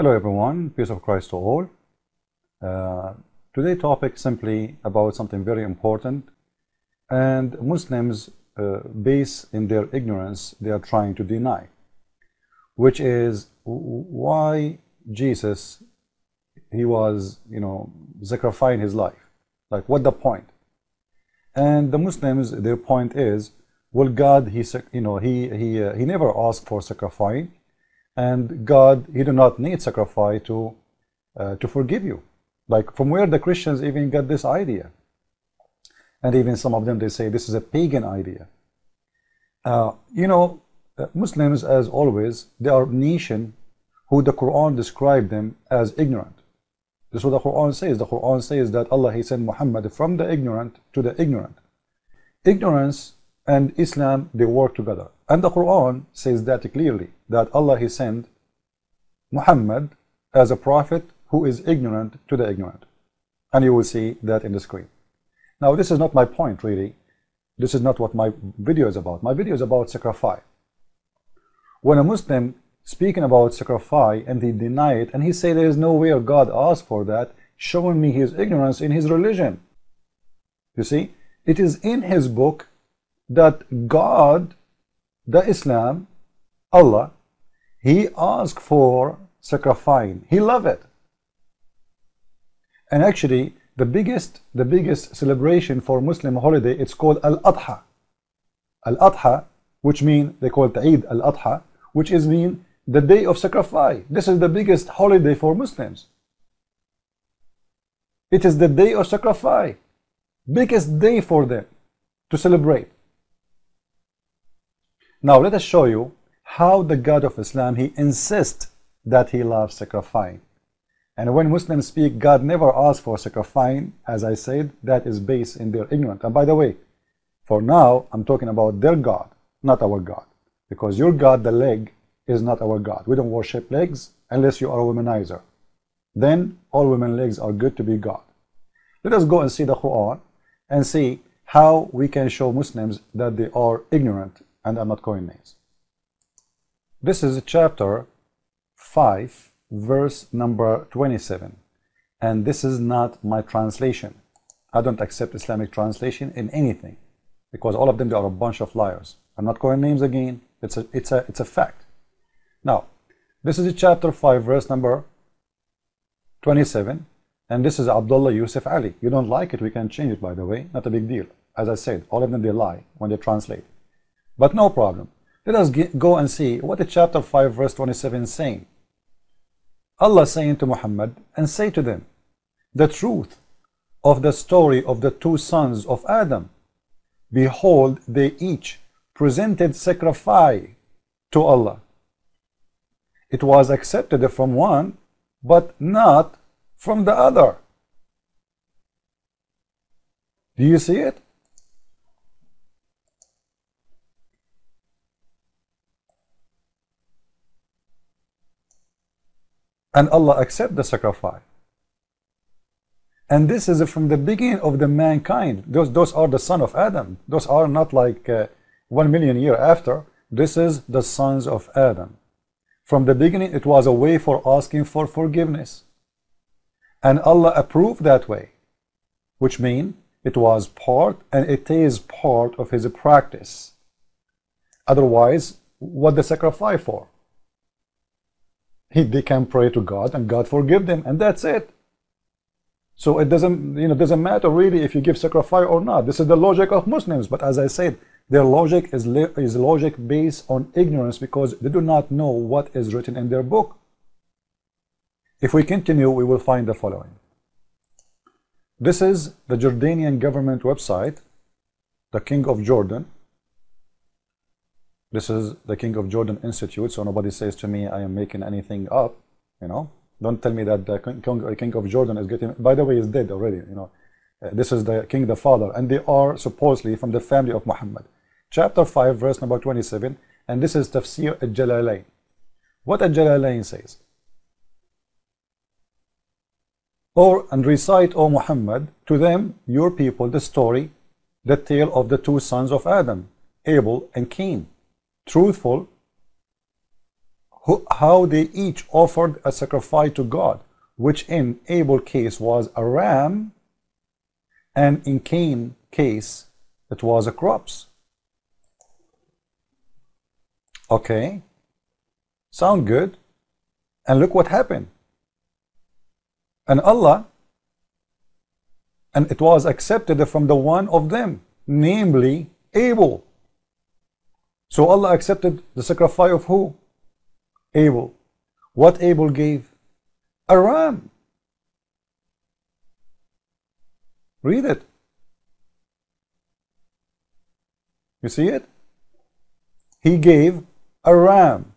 Hello everyone, peace of Christ to all. Today's topic simply about something very important, and Muslims base in their ignorance they are trying to deny, which is why Jesus he was sacrificing his life. Like, what the point? And the Muslims, their point is, well, God he never asked for sacrifice, and God he do not need sacrifice to forgive you. Like, from where the Christians even got this idea? And even some of them, they say this is a pagan idea. Muslims, as always, they are a nation who the Quran described them as ignorant. This is what the Quran says. The Quran says that Allah he sent Muhammad from the ignorant to the ignorant. Ignorance and Islam, they work together. And the Quran says that clearly, that Allah he sent Muhammad as a prophet who is ignorant to the ignorant. And you will see that in the screen. Now, this is not my point, really. This is not what my video is about. My video is about sacrifice. When a Muslim speaking about sacrifice and he deny it, and he say there is no way God asked for that, showing me his ignorance in his religion. You see, it is in his book that God, the Islam, Allah, he asked for sacrifice. He loved it. And actually, the biggest celebration for Muslim holiday, it's called Al-Adha. Al-Adha, which mean, they call it Eid Al-Adha, which is mean the day of sacrifice. This is the biggest holiday for Muslims. It is the day of sacrifice. Biggest day for them to celebrate. Now let us show you how the God of Islam, he insists that he loves sacrifice. And when Muslims speak, God never asked for sacrifice, as I said, that is based in their ignorance. And by the way, for now, I'm talking about their God, not our God. Because your God, the leg, is not our God. We don't worship legs unless you are a womanizer. Then all women legs are good to be God. Let us go and see the Quran and see how we can show Muslims that they are ignorant, and I'm not calling names. This is chapter 5, verse number 27. And this is not my translation. I don't accept Islamic translation in anything, because all of them, they are a bunch of liars. I'm not calling names again. It's a fact. Now, this is chapter 5, verse number 27. And this is Abdullah Yusuf Ali. You don't like it, we can change it, by the way. Not a big deal. As I said, all of them, they lie when they translate. But no problem. Let us go and see what the chapter 5, verse 27 is saying. Allah saying to Muhammad, and say to them, the truth of the story of the two sons of Adam. Behold, they each presented sacrifice to Allah. It was accepted from one, but not from the other. Do you see it? And Allah accept the sacrifice. And this is from the beginning of the mankind. Those are the sons of Adam. Those are not like 1 million years after. This is the sons of Adam. From the beginning, it was a way for asking for forgiveness. And Allah approved that way, which means it was part, and it is part of his practice. Otherwise, what the sacrifice for? They can pray to God and God forgive them, and that's it. So it doesn't matter really if you give sacrifice or not. This is the logic of Muslims, but as I said, their logic is logic based on ignorance, because they do not know what is written in their book. If we continue, we will find the following. This is the Jordanian government website, the King of Jordan. This is the King of Jordan Institute, so nobody says to me I am making anything up. Don't tell me that the King of Jordan is getting, by the way, is dead already. This is the King, the father, and they are supposedly from the family of Muhammad. Chapter 5, verse number 27, and this is Tafsir al-Jalalain. What al-Jalalain says? And recite, O Muhammad, to them, your people, the story, the tale of the two sons of Adam, Abel and Cain, truthful, how they each offered a sacrifice to God, which in Abel's case was a ram, and in Cain's case it was a crops. Okay, sound good? And look what happened. And it was accepted from the one of them, namely Abel. So Allah accepted the sacrifice of who? Abel. What Abel gave? A ram. Read it. You see it? He gave a ram.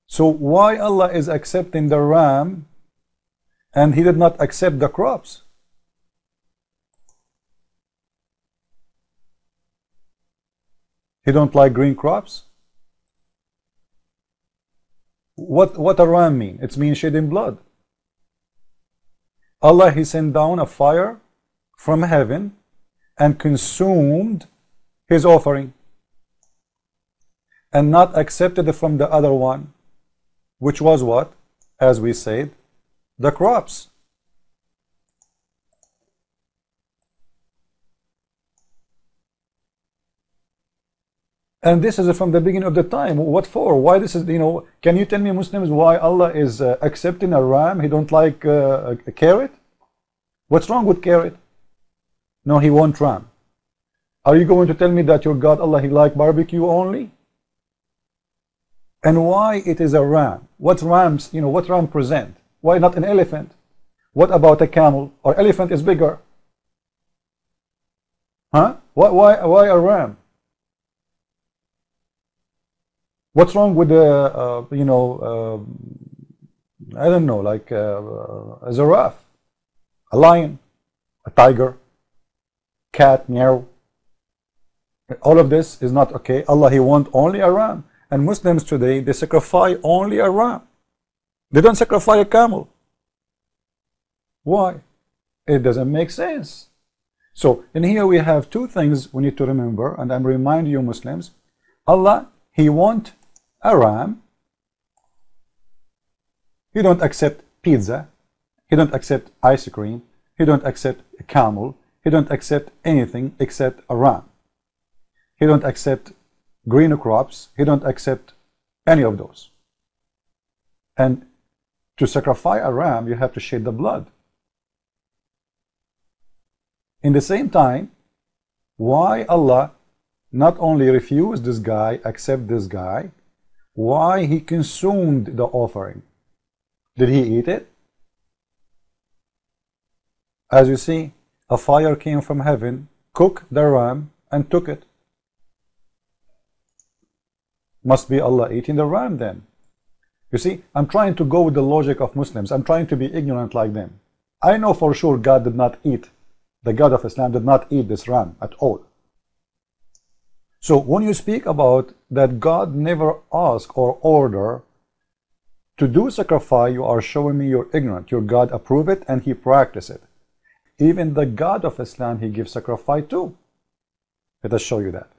So why Allah is accepting the ram and he did not accept the crops? He don't like green crops? What a ram mean? It means shedding blood. Allah, he sent down a fire from heaven and consumed his offering and not accepted from the other one, which was what? As we said, the crops. And this is from the beginning of the time. What for? Why this is, can you tell me, Muslims, why Allah is accepting a ram? He don't like a carrot? What's wrong with carrot? No, he won't ram. Are you going to tell me that your God, Allah, he like barbecue only? And why it is a ram? What rams, what ram present? Why not an elephant? What about a camel? Or elephant is bigger? Huh? Why a ram? What's wrong with the, I don't know, like a giraffe, a lion, a tiger, cat, meow? All of this is not okay. Allah, he wants only a ram. And Muslims today, they sacrifice only a ram. They don't sacrifice a camel. Why? It doesn't make sense. So in here we have two things we need to remember, and I'm reminding you Muslims, Allah, he wants a ram. He don't accept pizza. He don't accept ice cream. He don't accept a camel. He don't accept anything except a ram. He don't accept green crops. He don't accept any of those. And to sacrifice a ram, you have to shed the blood. In the same time, why Allah not only refused this guy, accept this guy, why he consumed the offering? Did he eat it? As you see, a fire came from heaven, cooked the ram, and took it. Must be Allah eating the ram then. You see, I'm trying to go with the logic of Muslims. I'm trying to be ignorant like them. I know for sure God did not eat, the God of Islam did not eat this ram at all. So when you speak about that God never asked or order to do sacrifice, you are showing me you're ignorant. Your God approve it and he practice it. Even the God of Islam, he gives sacrifice too. Let us show you that.